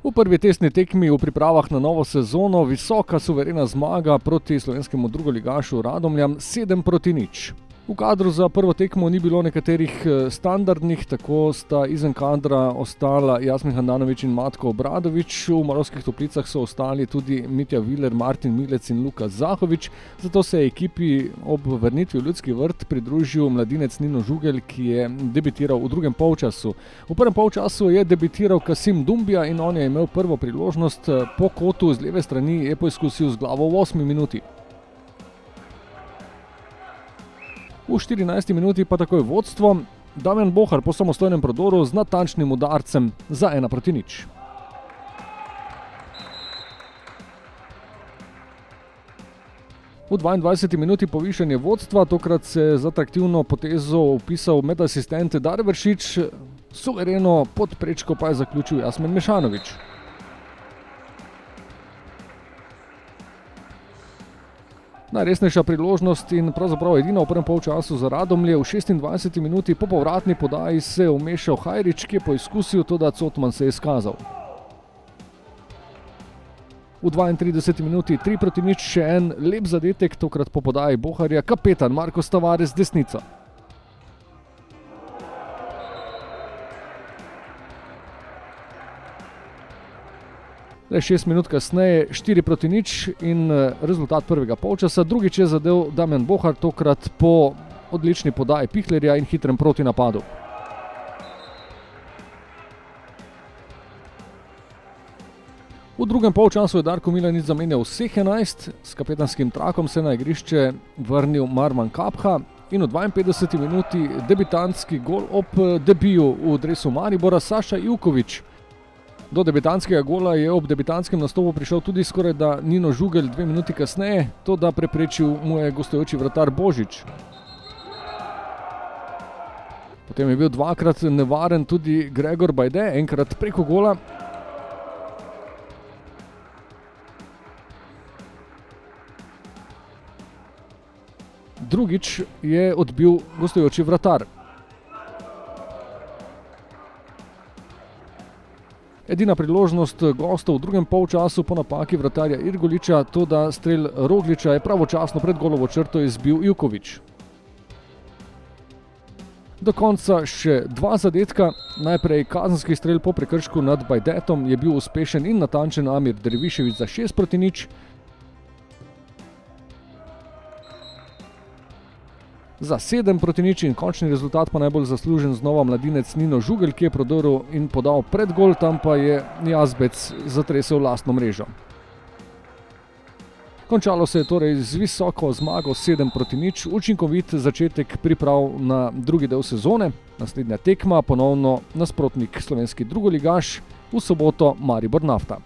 V prvi testni tekmi v pripravah na novo sezono visoka suverena zmaga proti slovenskemu drugoligašu Radomljam 7-0. V kadru za prvo tekmo ni bilo nekaterih standardnih, tako sta izven kadra ostala Jasmin Handanović in Matko Obradović. V Moravskih Toplicah so ostali tudi Mitja Viler, Martin Milec in Luka Zahović. Zato se je ekipi ob vrnitvi v Ljudski vrt pridružil mladinec Nino Žugelj, ki je debitiral v drugem polčasu. V prvem polčasu je debitiral Kasim Dumbia in on je imel prvo priložnost. Po kotu z leve strani je poizkusil z glavo v 8 minuti. V 14. minuti pa takoj vodstvo. Damjan Bohar po samostojnem prodoru z natančnim udarcem za 1-0. V 22. minuti povišanje vodstva, tokrat se je z atraktivno potezo vpisal medasistent Darveršič, suvereno pod prečko pa je zaključil Jasmin Mešanović. Najresnejša priložnost in pravzaprav edina v prvem polčasu za Radomlje. V 26. minuti po povratni podaji se je vmešal Hajrič, ki je poizkusil, toda Cotman se je izkazal. V 32. minuti 3-0 še en lep zadetek, tokrat po podaji Boharja, kapetan Marko Tavares z desnico. Le 6 minut kasneje 4-0 in rezultat prvega polčasa. Drugič je zadel Damjan Bohar, tokrat po odlični podaji Pihlerja in hitrem protinapadu. V drugem polčasu je Darko Milanič zamenjal vseh 11, s kapetanskim trakom se je na igrišče vrnil Marman Kapha in v 52. minuti debitantski gol ob debiju v dresu Maribora Saša Ivković. Do debitantskega gola je ob debitantskem nastopu prišel tudi skorajda Nino Žugelj 2 minuti kasneje, to da preprečil mu je gostujoči vratar Božič. Potem je bil dvakrat nevaren tudi Gregor Bajde, enkrat preko gola. Drugič je odbil gostujoči vratar. Edina priložnost gostov v drugem polčasu po napaki vratarja Irgoliča, toda strel Rogliča je pravočasno pred golovo črto izbil Ivković. Do konca še 2 zadetka. Najprej kazenski strel po prekršku nad Bajdetom je bil uspešen in natančen Amir Dervišević za 6-0. Za 7-0 in končni rezultat pa najbolj zaslužen znova mladinec Nino Žugelj, ki je prodoril in podal predgol, tam pa je Jazbec zatresel lastno mrežo. Končalo se je torej z visoko zmago 7-0, učinkovit začetek priprav na drugi del sezone. Naslednja tekma, ponovno nasprotnik slovenski drugoligaš, v soboto Maribor Nafta.